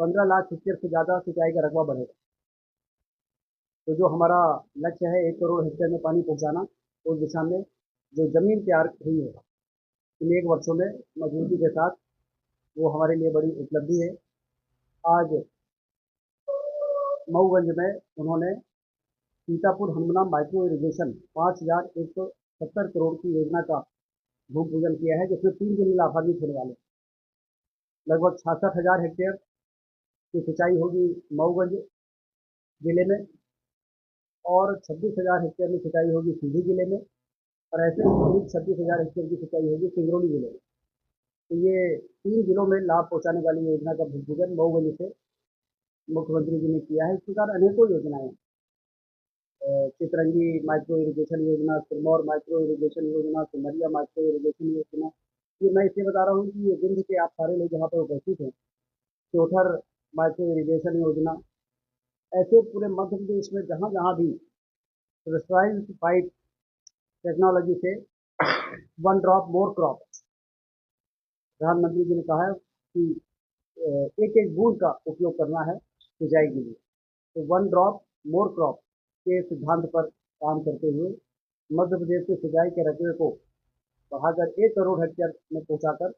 15 lakh hectare से ज़्यादा सिंचाई का रकबा बढ़ेगा। तो जो हमारा लक्ष्य है 1 करोड़ हेक्टेयर में पानी पहुंचाना, उस दिशा में जो ज़मीन तैयार हुई है इन 1 वर्षों में मजबूती के साथ, वो हमारे लिए बड़ी उपलब्धि है। आज मऊगंज में उन्होंने सीतापुर हनुमना माइक्रो इरिगेशन 5,170 करोड़ की योजना का भूमि पूजन किया है, जिसमें 3 जिले लाभान्वित होने वाले हैं। लगभग 66,000 हेक्टेयर की सिंचाई होगी मऊगंज जिले में, और 26,000 हेक्टेयर में सिंचाई होगी सीधी जिले में, और ऐसे ही करीब 26,000 हेक्टेयर की सिंचाई होगी सिंगरौली जिले में। तो ये 3 जिलों में लाभ पहुंचाने वाली योजना का भूमि पूजन मऊगंज से मुख्यमंत्री जी ने किया है। इस प्रकार अनेकों योजनाएं, चितरंगी माइक्रो इरिगेशन योजना, सिरमौर माइक्रो इरिगेशन योजना, सिमरिया माइक्रो इरिगेशन योजना। ये मैं इसलिए बता रहा हूँ कि ये विंध्य के आप सारे लोग यहाँ पर उपस्थित हैं। चौथर माइक्रो इरिगेशन योजना, ऐसे पूरे मध्य प्रदेश में जहाँ जहाँ भी प्रेशराइज्ड पाइप टेक्नोलॉजी से वन ड्रॉप मोर क्रॉप, प्रधानमंत्री जी ने कहा है कि एक एक बूंद का उपयोग करना है सिंचाई के लिए। तो वन ड्रॉप मोर क्रॉप के सिद्धांत पर काम करते हुए मध्य प्रदेश के सिंचाई के रकबे को बढ़ाकर 1 करोड़ हेक्टेयर में पहुंचाकर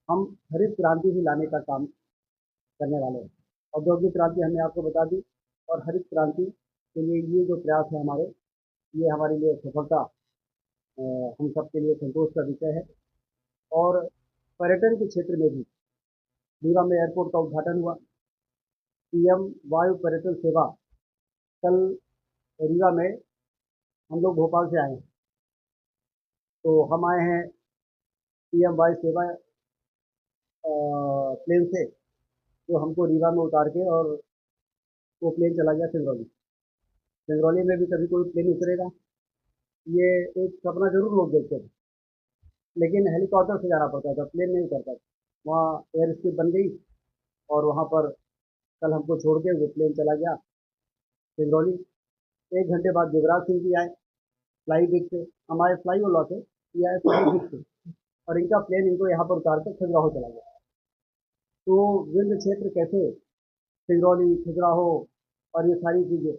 हम हरित क्रांति भी लाने का काम करने वाले हैं। औद्योगिक क्रांति हमने आपको बता दी, और हरित क्रांति के लिए ये जो प्रयास है हमारे, ये हमारे लिए सफलता, हम सबके लिए संतोष का विषय है। और पर्यटन के क्षेत्र में भी रीवा में एयरपोर्ट का उद्घाटन हुआ। पीएम वायु पर्यटन सेवा, कल रीवा में हम लोग भोपाल से आए हैं, तो हम आए हैं पीएम वायु सेवा प्लेन से, जो हमको रीवा में उतार के, और वो प्लेन चला गया सिंगरौली। सिंगरौली में भी कभी कोई प्लेन उतरेगा, ये एक सपना जरूर लोग देखते थे, लेकिन हेलीकॉप्टर से जाना पड़ता था, प्लेन नहीं उतरता था। वहाँ एयर स्ट्रिप बन गई, और वहाँ पर कल हमको छोड़ के वो प्लेन चला गया सिंगरौली। 1 घंटे बाद युवराज सिंह जी आए फ्लाई बिग से, हमारे फ्लाई ओवर से, ये आए फ्लाई बिग से, और इनका प्लेन इनको यहाँ पर उतार कर खजुराहो चला गया। तो विंध्य क्षेत्र कैसे, सिंगरौली, खजुराहो और ये सारी चीज़ें,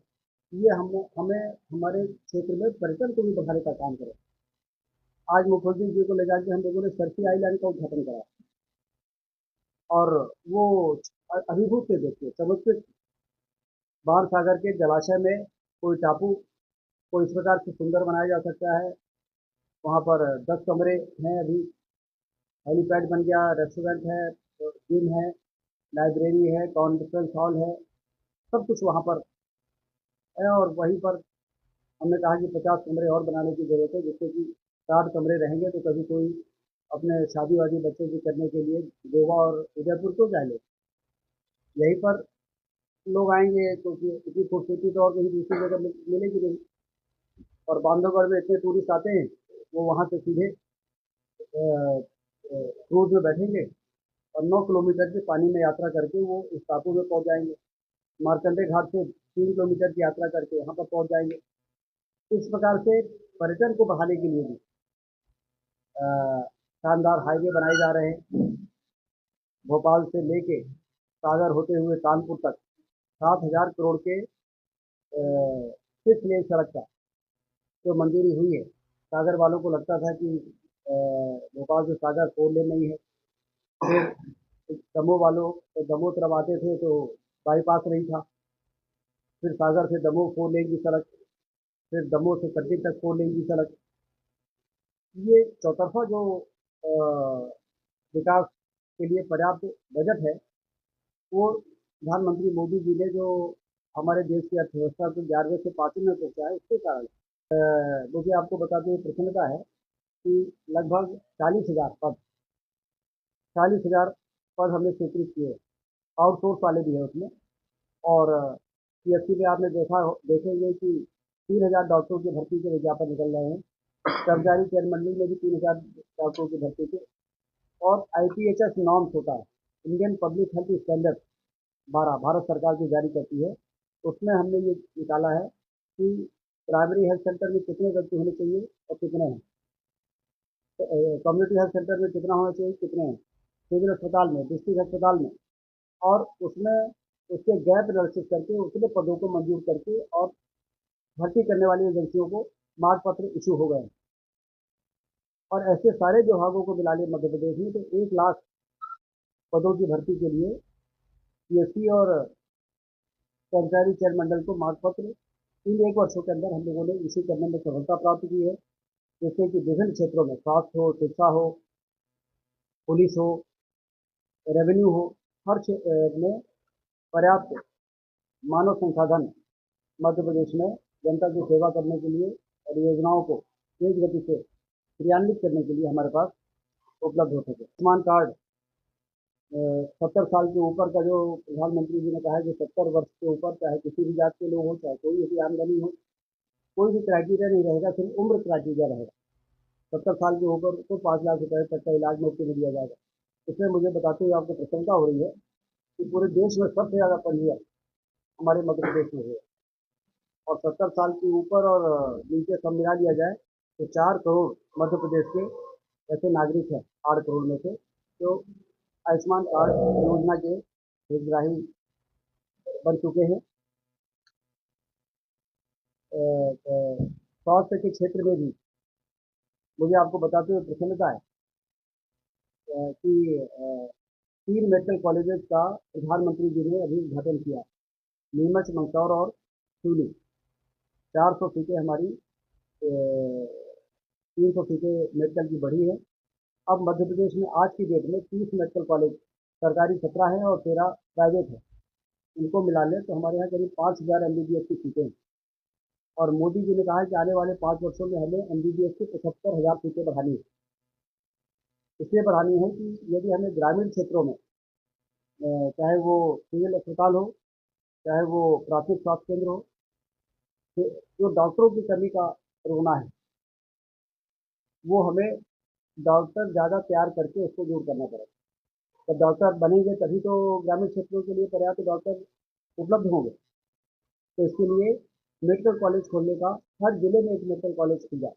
ये हम हमें हमारे क्षेत्र में पर्यटन को भी बढ़ाने का काम करें। आज मुख्यमंत्री जी को ले जाके हम लोगों ने सरसी आइलैंड का उद्घाटन करा, और वो अभिभूत थे, देखिए समुद्र बाण सागर के जलाशय में कोई टापू को इस प्रकार से सुंदर बनाया जा सकता है। वहाँ पर 10 कमरे हैं अभी, हेलीपैड बन गया, रेस्टोरेंट है, जिम है, लाइब्रेरी है, कॉन्फ्रेंस हॉल है, सब कुछ वहाँ पर है। और वहीं पर हमने कहा कि 50 कमरे और बनाने की ज़रूरत है, जिससे कि 60 कमरे रहेंगे, तो कभी कोई अपने शादी वादी बच्चों की करने के लिए गोवा और उदयपुर क्यों जाए लोग, यहीं पर लोग आएंगे, तो इतनी खूबसूरती तो और कहीं दूसरी जगह मिलेगी नहीं। और बांधवगढ़ में इतने टूरिस्ट आते हैं, वो वहाँ से सीधे क्रूज में बैठेंगे, और 9 किलोमीटर के पानी में यात्रा करके वो इस टापू में पहुँच जाएंगे। मार्कंडे घाट से 3 किलोमीटर की यात्रा करके यहाँ पर पहुँच जाएंगे। इस प्रकार से पर्यटन को बढ़ाने के लिए भी शानदार हाईवे बनाए जा रहे हैं। भोपाल से लेके सागर होते हुए कानपुर तक 7,000 करोड़ के 6 लेन सड़क का जो मंजूरी हुई है। सागर वालों को लगता था कि भोपाल से सागर 4 लेन नहीं है। फिर दमोह वालों, तो दमोह तरफ आते थे तो बाईपास नहीं था। फिर सागर से दमोह 4 लेन की सड़क, फिर दमोह से कटनी तक 4 लेन की सड़क। ये चौतरफा जो अ, विकास के लिए पर्याप्त बजट है, वो प्रधानमंत्री मोदी जी ने जो हमारे देश की अर्थव्यवस्था को 11वें से 5वें में पहुंचा है, उसके कारण मुझे आपको बताते हुए प्रसन्नता है कि लगभग 40,000 पद हमने स्वीकृत किए, आउटसोर्स वाले भी हैं उसमें। और पीएससी में आपने देखेंगे कि 3,000 डॉक्टरों की भर्ती के विज्ञापन निकल रहे हैं। कर्मचारी चयन मंडली में भी 3,000 डॉक्टरों की भर्ती के। और आईपीएचएस नॉर्म्स होता है, Indian public health standard 12, Bharat सरकार की जारी करती है। उसमें हमने ये निकाला है कि प्राइमरी हेल्थ सेंटर में कितने व्यक्ति होने चाहिए और कितने हैं, कम्युनिटी हेल्थ सेंटर में कितना होना चाहिए, कितने हैं, सिविल अस्पताल में, डिस्ट्रिक्ट अस्पताल में, और उसमें उसके गैप एनालिसिस करके उतने पदों को मंजूर करके और भर्ती करने वाली एजेंसियों को मार्ग पत्र इशू हो गए। और ऐसे सारे विभागों को मिला लिया मध्य प्रदेश में, तो 1 लाख पदों की भर्ती के लिए पीएससी और कर्मचारी चयन मंडल को मार्ग पत्र इन 1 वर्षों के अंदर हम लोगों ने इशू करने में सफलता प्राप्त की है। जिससे कि विभिन्न क्षेत्रों में स्वास्थ्य हो, शिक्षा हो, पुलिस हो, रेवेन्यू हो, हर क्षेत्र में पर्याप्त मानव संसाधन मध्य प्रदेश में जनता की सेवा करने के लिए और योजनाओं को तेज गति से क्रियान्वित करने के लिए हमारे पास उपलब्ध हो सके। आयुष्मान कार्ड 70 साल के ऊपर का, जो प्रधानमंत्री जी ने कहा है कि 70 वर्ष के ऊपर चाहे किसी भी जात के लोग हो, चाहे कोई भी आमदनी हो, कोई भी क्राइटेरिया नहीं रहेगा, सिर्फ उम्र क्राइटेरिया रहेगा। 70 साल के ऊपर तो 5 लाख रुपए तक का इलाज मुफ्त में दिया जाएगा। इसमें मुझे बताते हुए आपको प्रसन्नता हो रही है कि पूरे देश में सबसे ज़्यादा पंजीयन हमारे मध्य प्रदेश में हुए। और 70 साल के ऊपर और नीचे सब मिला लिया जाए तो 4 करोड़ मध्य प्रदेश के ऐसे नागरिक हैं, 8 करोड़ में से, जो आयुष्मान कार्ड योजना के हितग्राही बन चुके हैं। स्वास्थ्य के क्षेत्र में भी मुझे आपको बताते हुए प्रसन्नता है कि 3 मेडिकल कॉलेजेस का प्रधानमंत्री जी ने अभी उद्घाटन किया। नीमच, मंदसौर और सिवनी। 400 सीटें हमारी, 300 सीटें मेडिकल की बढ़ी है। अब मध्य प्रदेश में आज की डेट में 30 मेडिकल कॉलेज सरकारी 17 है और 13 प्राइवेट है। इनको मिला लें तो हमारे यहाँ करीब 5,000 MBBS की सीटें हैं। और मोदी जी ने कहा है कि आने वाले 5 वर्षों में हमें MBBS की 75,000 सीटें बढ़ानी है। इसलिए बढ़ानी है कि यदि हमें ग्रामीण क्षेत्रों में, चाहे वो सिविल अस्पताल हो, चाहे वो प्राथमिक स्वास्थ्य केंद्र हो, जो डॉक्टरों की कमी का रोना है, वो हमें डॉक्टर ज़्यादा तैयार करके उसको दूर करना पड़ेगा। तो डॉक्टर बनेंगे तभी तो ग्रामीण क्षेत्रों के लिए पर्याप्त डॉक्टर उपलब्ध होंगे। तो इसके लिए मेडिकल कॉलेज खोलने का, हर जिले में एक मेडिकल कॉलेज खुल जाए।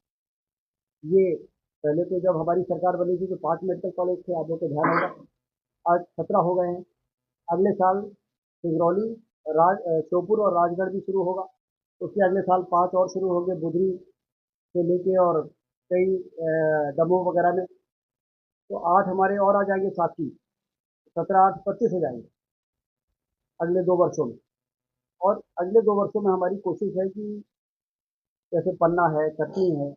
ये पहले तो जब हमारी सरकार बनी थी तो 5 मेडिकल कॉलेज थे, आप लोग को ध्यान होगा। आज 17 हो गए हैं। अगले साल सिंगरौली, श्योपुर और राजगढ़ भी शुरू होगा। उसके अगले साल 5 और शुरू होंगे, बुधरी से लेके और कई दमोह वगैरह में। तो 8 हमारे और आ जाएंगे साथी, 17, 8, 25 हो जाएंगे अगले 2 वर्षों में। और अगले 2 वर्षों में हमारी कोशिश है कि जैसे पन्ना है, कटनी है,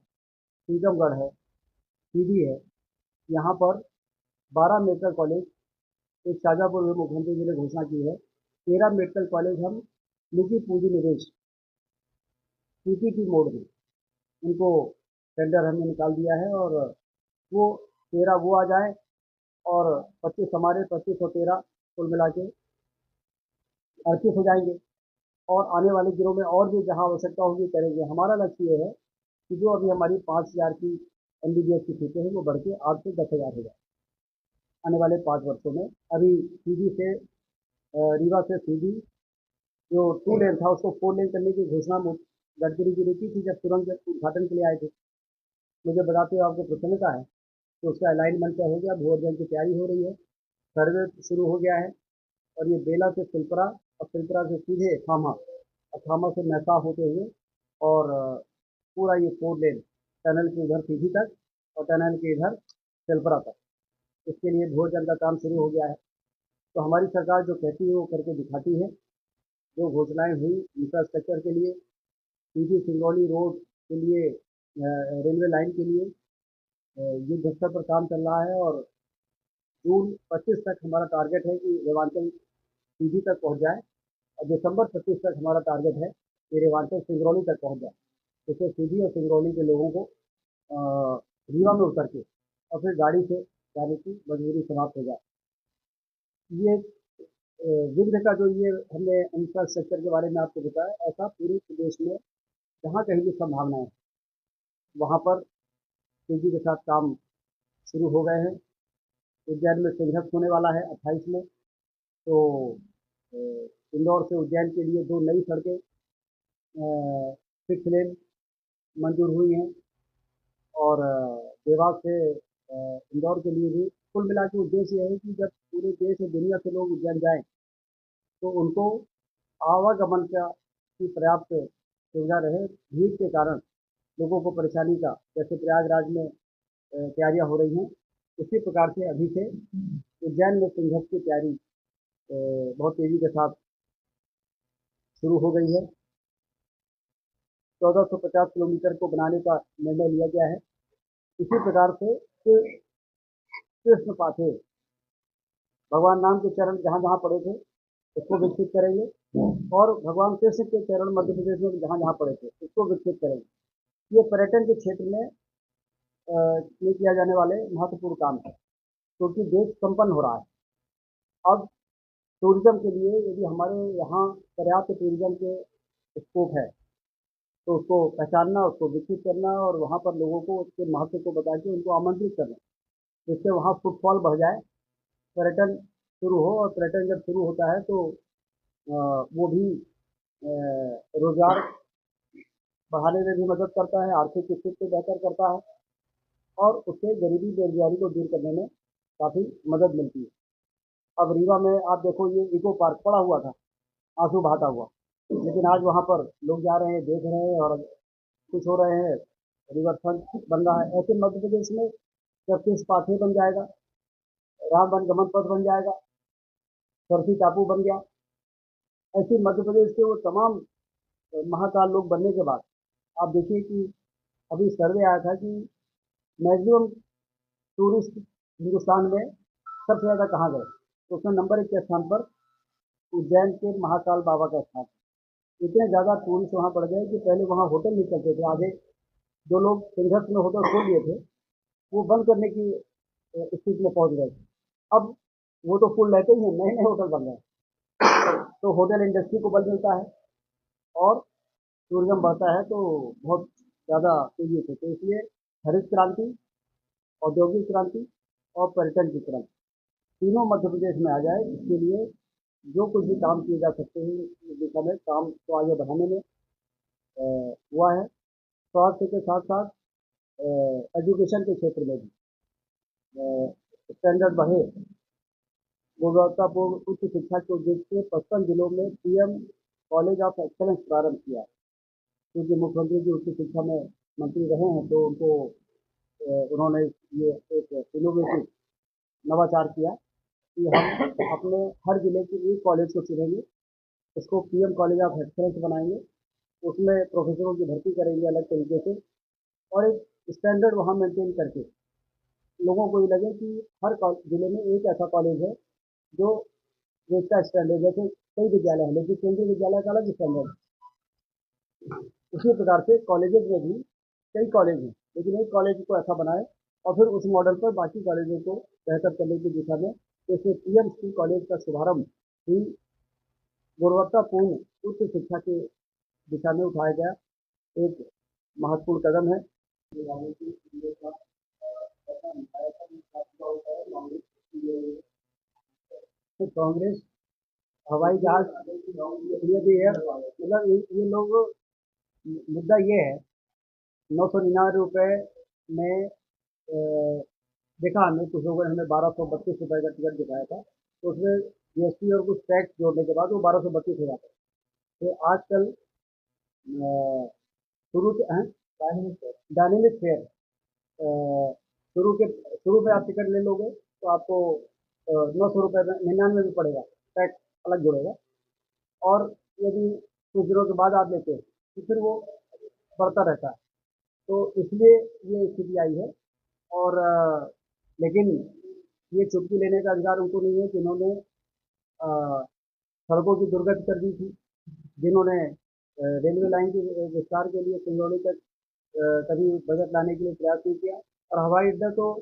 टीकमगढ़ है, सीधी है, यहाँ पर 12 मेडिकल कॉलेज, एक शाजापुर में मुख्यमंत्री जी ने घोषणा की है, 13 मेडिकल कॉलेज हम निजी पूंजी निवेश पीपीपी मोड में, उनको टेंडर हमने निकाल दिया है। और वो 13 वो आ जाए और 25 हमारे, 25 और 13 कुल मिला के 38 हो जाएंगे। और आने वाले दिनों में और भी जहाँ आवश्यकता होगी करेंगे। हमारा लक्ष्य ये है कि जो अभी हमारी 5,000 की MBBS की सीटें हैं वो बढ़ के 8 से 10,000 हो जाए आने वाले 5 वर्षों में। अभी सीधी से रीवा से सीधी जो 2 लेन था उसको 4 लेन करने की घोषणा गडकरी जी ने की थी जब सुरंग के उद्घाटन के लिए आए थे। मुझे बताते हुए आपको प्रसन्नता है कि उसका अलाइनमेंट क्या हो गया, भू अध्ययन की तैयारी हो रही है, सर्वे शुरू हो गया है। और ये बेला से सिलपरा और सिलपरा से सीधे खामा और खामा से महसा होते हुए और पूरा ये 4 लेन टनल के इधर सीधी तक और टनल के इधर सिलपरा तक, इसके लिए भू अध्ययन का काम शुरू हो गया है। तो हमारी सरकार जो कहती है वो करके दिखाती है। जो घोषणाएं हुई इंफ्रास्ट्रक्चर के लिए, सीधी सिंगरौली रोड के लिए, रेलवे लाइन के लिए युद्ध स्तर पर काम चल रहा है। और जून 25 तक हमारा टारगेट है कि रेवांचल सीधी तक पहुंच जाए और दिसंबर 25 तक हमारा टारगेट है कि रेवांचल सिंगरौली तक पहुंच जाए। इससे सीधी और सिंगरौली के लोगों को रीवा में उतर के और फिर गाड़ी से जाने की मजबूरी समाप्त हो जाए। ये विघ्न का जो ये हमने इंफ्रास्ट्रक्चर के बारे में आपको बताया, ऐसा पूरे प्रदेश में जहाँ कहीं भी संभावनाएं हैं वहाँ पर तेजी के साथ काम शुरू हो गए हैं। उज्जैन में सिंघत होने वाला है 28 में। तो इंदौर से उज्जैन के लिए 2 नई सड़कें 6 लेन मंजूर हुई हैं। और देवास से इंदौर के लिए भी। कुल मिला के उद्देश्य यह है कि जब पूरे देश और दुनिया से लोग उज्जैन जाएं तो उनको आवागमन की पर्याप्त सुविधा रहे। भीड़ के कारण लोगों को परेशानी का, जैसे प्रयागराज में तैयारियां हो रही हैं, उसी प्रकार से अभी से उज्जैन में कुंभ की तैयारी बहुत तेजी के साथ शुरू हो गई है। 1450 किलोमीटर को बनाने का निर्णय लिया गया है। इसी प्रकार से कृष्ण पाथे, भगवान राम के चरण जहाँ जहाँ पड़े थे उसको विकसित करेंगे, और भगवान कृष्ण के चरण मध्य प्रदेश में जहाँ जहाँ पड़े थे उसको विकसित करेंगे। ये पर्यटन के क्षेत्र में किया जाने वाले महत्वपूर्ण काम है, क्योंकि देश संपन्न हो रहा है। अब टूरिज्म के लिए यदि हमारे यहाँ पर्याप्त टूरिज्म के स्कोप है, तो उसको पहचानना, उसको विकसित करना और वहाँ पर लोगों को उसके महत्व को बता के उनको आमंत्रित करना, जिससे वहाँ फुटफॉल बढ़ जाए, पर्यटन शुरू हो। और पर्यटन जब शुरू होता है तो वो भी रोजगार बढ़ाने में भी मदद करता है, आर्थिक स्थिति को बेहतर करता है, और उससे गरीबी बेरोजगारी को दूर करने में काफ़ी मदद मिलती है। अब रीवा में आप देखो, ये इको पार्क पड़ा हुआ था, आंसू बहाता हुआ, लेकिन आज वहाँ पर लोग जा रहे हैं, देख रहे हैं और खुश हो रहे हैं। रिवर फ्रंट बन रहा है। ऐसे मध्य प्रदेश में जस्टिस पाथे बन जाएगा, राम वनगमन पथ बन जाएगा, सरसी टापू बन गया। ऐसे मध्य प्रदेश के वो तमाम महाकाल लोग बनने के बाद आप देखिए कि अभी सर्वे आया था कि मैक्सिमम टूरिस्ट हिंदुस्तान में सबसे ज़्यादा कहाँ गए, तो उसमें नंबर 1 के स्थान पर उज्जैन के महाकाल बाबा का स्थान। इतने ज़्यादा टूरिस्ट वहाँ बढ़ गए कि पहले वहाँ होटल नहीं चलते थे। आधे जो लोग संघर्ष में होटल खोल लिए थे, वो बंद करने की स्थिति में पहुंच गए थे। अब वो तो फुल रहते ही हैं, नए नए होटल बन रहे हैं, तो होटल इंडस्ट्री को बल मिलता है और टूरिज्म बढ़ता है, तो बहुत ज़्यादा तेजी से। तो इसलिए हरित क्रांति, औद्योगिक क्रांति और पर्यटन की क्रांति तीनों मध्य प्रदेश में आ जाए, इसके लिए जो कुछ भी काम किए जा सकते हैं इस दिशा में काम को आगे बढ़ाने में हुआ है। स्वास्थ्य के साथ साथ एजुकेशन के क्षेत्र में भी स्टैंडर्ड बढ़े, गुणवत्तापूर्ण उच्च शिक्षा के उद्देश्य से 55 जिलों में पीएम कॉलेज ऑफ एक्सलेंस प्रारंभ किया। क्योंकि मुख्यमंत्री जी उच्च शिक्षा में मंत्री रहे हैं, तो उनको उन्होंने ये एक इनोवेटिव नवाचार किया कि हम अपने हर जिले के एक कॉलेज को चुनेंगे, उसको पीएम कॉलेज ऑफ एक्सलेंस बनाएंगे, उसमें प्रोफेसरों की भर्ती करेंगे अलग तरीके से, और एक स्टैंडर्ड वहाँ मेंटेन करके लोगों को ये लगे कि हर जिले में एक ऐसा कॉलेज है जो जिसका स्टैंडर्ड, जैसे कई विद्यालय हैं लेकिन केंद्रीय विद्यालय का अलग स्टैंडर्ड। उसी प्रकार से कॉलेजेस में भी कई कॉलेज हैं, लेकिन एक कॉलेज को ऐसा बनाए और फिर उस मॉडल पर बाकी कॉलेजों को बेहतर करने की दिशा में जैसे पीएम स्कूल कॉलेज का शुभारंभ भी गुणवत्तापूर्ण उच्च शिक्षा की दिशा में उठाया गया एक महत्वपूर्ण कदम है। तो कांग्रेस हवाई जहाज ये भी है, मतलब ये लोग, मुद्दा ये है, 999 रुपये में देखा हमने, कुछ लोगों ने हमें 1232 रुपये का टिकट दिखाया था, तो उसमें जीएसटी और कुछ टैक्स जोड़ने के बाद वो 1232 हो जाता है। तो आजकल शुरू के हैं डायनेमिक फेयर, शुरू में आप टिकट ले लोगे तो आपको 900 रुपये में 99 में पड़ेगा, टैक्स अलग जुड़ेगा। और यदि कुछ दिनों के बाद आप लेते हैं तो फिर वो बढ़ता रहता है। तो इसलिए ये स्थिति आई है। और लेकिन ये चुटकी लेने का अधिकार उनको नहीं है जिन्होंने सड़कों की दुर्गति कर दी थी, जिन्होंने रेलवे लाइन के विस्तार के लिए सिंगरौली तक कभी बजट लाने के लिए प्रयास नहीं किया। और हवाई अड्डा तो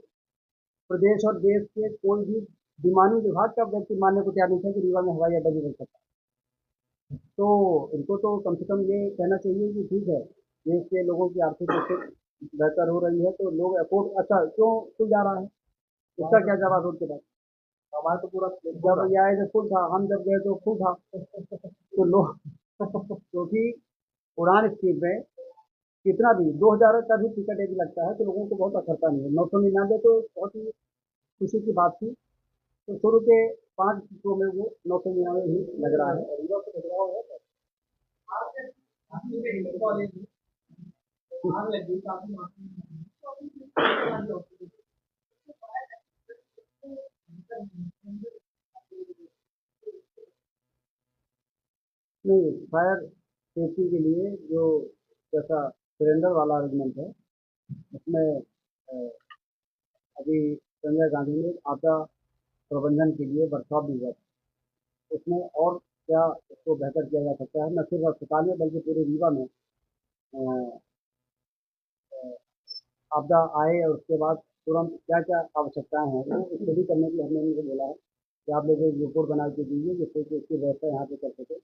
प्रदेश और देश के कोई भी विमानी विभाग का व्यक्ति मानने को तैयार नहीं था कि रीवा में हवाई अड्डा भी बन सकता है। तो इनको तो कम से कम ये कहना चाहिए कि ठीक है, देश के लोगों की आर्थिक स्थिति बेहतर हो रही है, तो लोग अफोर्ड, अच्छा क्यों खुल जा रहा है, इसका क्या जवाब है उनके पास? हमारा तो पूरा जब ये आए तो फुल था, हम जब गए तो फुल था। तो लोग क्योंकि उड़ान स्कीम में कितना भी 2000 का भी टिकट यदि लगता है तो लोगों को बहुत असरता नहीं है। 999 तो बहुत ही खुशी की बात थी। तो शुरू के 5 सीटों में वो 999 ही लग रहा है। नहीं, फायर सेफ्टी के लिए जो जैसा सिलेंडर वाला अरेंजमेंट है, उसमें अभी संजय गांधी ने आपदा प्रबंधन के लिए वर्कशॉप दी है। उसमें और क्या इसको बेहतर किया जा सकता है, न सिर्फ अस्पताल में बल्कि पूरे रीवा में अ, आपदा आए और उसके बाद तुरंत क्या क्या आवश्यकताएं हैं वो स्टडी करने के लिए हमने उनको बोला है कि आप लोग एक रिपोर्ट बना के दीजिए जिससे कि उसकी व्यवस्था यहाँ पे कर सके।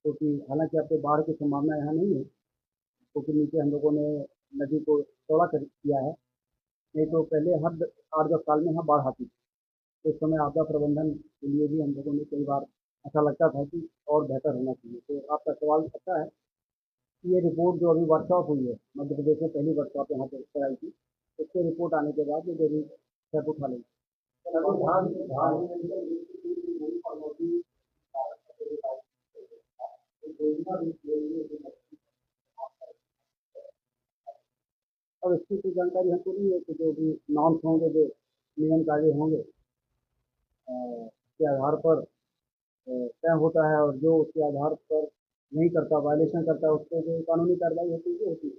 क्योंकि हालांकि अब तो बाढ़ की संभावना यहाँ नहीं है, क्योंकि नीचे हम लोगों ने नदी को चौड़ा कर दिया है। नहीं तो पहले हर 8-10 साल में यहाँ बाढ़ आती थी। उस समय आपदा प्रबंधन के लिए भी हम लोगों ने कई बार ऐसा लगता था कि और बेहतर होना चाहिए। तो आपका सवाल अच्छा है कि ये रिपोर्ट जो अभी वर्कशॉप हुई है, मध्य प्रदेश में पहली वर्कशॉप यहाँ पे कराई थी, उसके रिपोर्ट आने के बाद ये जरूर स्टेप उठा लेंगे। अब इसकी कोई जानकारी हमको नहीं है कि जो भी नॉर्म्स होंगे, जो नियम कायदे होंगे के आधार पर तय होता है, और जो उसके आधार पर नहीं करता, वायलेशन करता है, उस पर जो कानूनी कार्रवाई होती है वो होती है।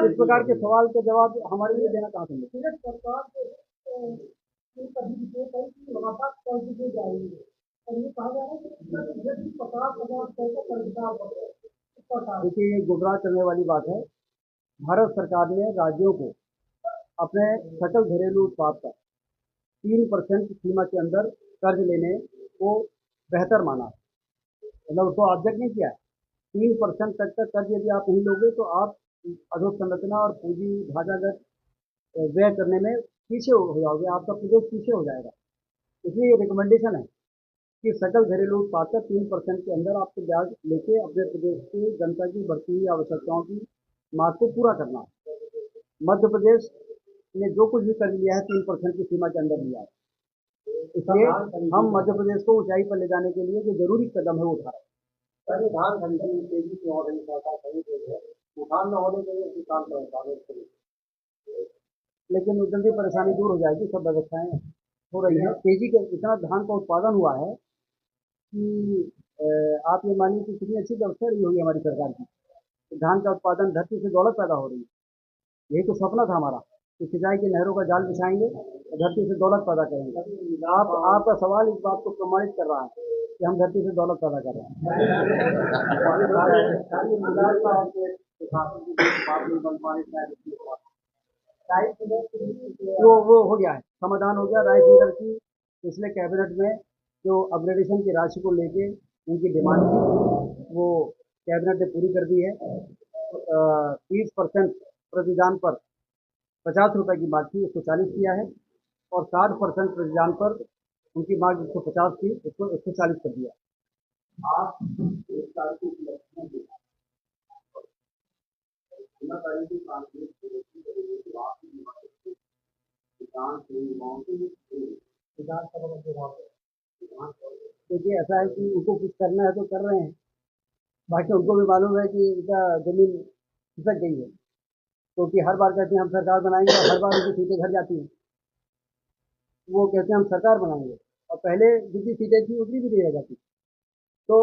इस प्रकार के सवाल का जवाब हमारे लिए देना कहाँ संभव है? सरकार की कभी रिपोर्ट आई कि लगातार कर्ज दे जाएंगे और ये कहा जा रहा है कि यदि 50,000 रुपये का कर्जदार। देखिए, ये गुमराह करने वाली बात है। भारत सरकार ने राज्यों को अपने सकल घरेलू उत्पाद का 3% सीमा के अंदर कर्ज लेने को बेहतर माना है। मतलब उसको ऑब्जेक्ट नहीं किया है। 3% तक का कर्ज यदि आप नहीं लोगे तो आप अधोसंरचना और पूंजी ढांचागत व्यय करने में पीछे हो जाओगे, आपका प्रदेश पीछे हो जाएगा। इसलिए ये रिकमेंडेशन है कि सकल घरेलू उत्पाद का 3% के अंदर आपको ब्याज लेके अपने प्रदेश की जनता की बढ़ती हुई आवश्यकताओं की मांग को पूरा करना है। मध्य प्रदेश ने जो कुछ भी कर्ज लिया है 3% की सीमा के अंदर लिया है। इसलिए हम मध्य प्रदेश को ऊंचाई पर ले जाने के लिए जो जरूरी कदम है वो उठा रहे हैं। सर, धान खरीदने में तेजी से हो रही सरकार खरीद है, उठान न होने के लिए किसान परेशान, लेकिन जल्दी परेशानी दूर हो जाएगी। सब व्यवस्थाएं हो रही हैं, तेजी के इतना धान का उत्पादन हुआ है कि आप ये मानिए कि कितनी अच्छी व्यवस्था रही होगी हमारी सरकार की। तो धान का उत्पादन, धरती से दौलत पैदा हो रही है। यही तो सपना था हमारा कि सिंचाई की नहरों का जाल बिछाएंगे और धरती से दौलत पैदा करेंगे। आपका सवाल इस बात को प्रमाणित कर रहा है कि हम धरती से दौलत पैदा कर रहे हैं। वो हो गया है, समाधान हो गया। राइस मिलर की पिछले कैबिनेट में जो अपग्रेडेशन की राशि को लेके उनकी डिमांड थी, वो कैबिनेट ने पूरी कर दी है। 30% प्रतिदान पर 50 रुपए की मांग थी, उसको 40 किया है, और 60% प्रतिदान पर उनकी मांग 150 थी, उसको 140 कर दिया। आप एक साल की उपलब्धियां देखा, देखिए, ऐसा है कि उनको कुछ करना है तो कर रहे हैं। बाकी उनको भी मालूम है कि इनका जमीन खिसक गई है, क्योंकि हर बार कहते हैं हम सरकार बनाएंगे और हर बार उनकी सीटें घर जाती हैं। वो कहते हैं हम सरकार बनाएंगे और पहले जितनी सीटें थी उतनी भी दी जाती। तो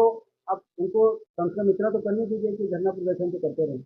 अब उनको कम से कम इतना तो करने दीजिए कि धरना प्रदर्शन तो करते रहें।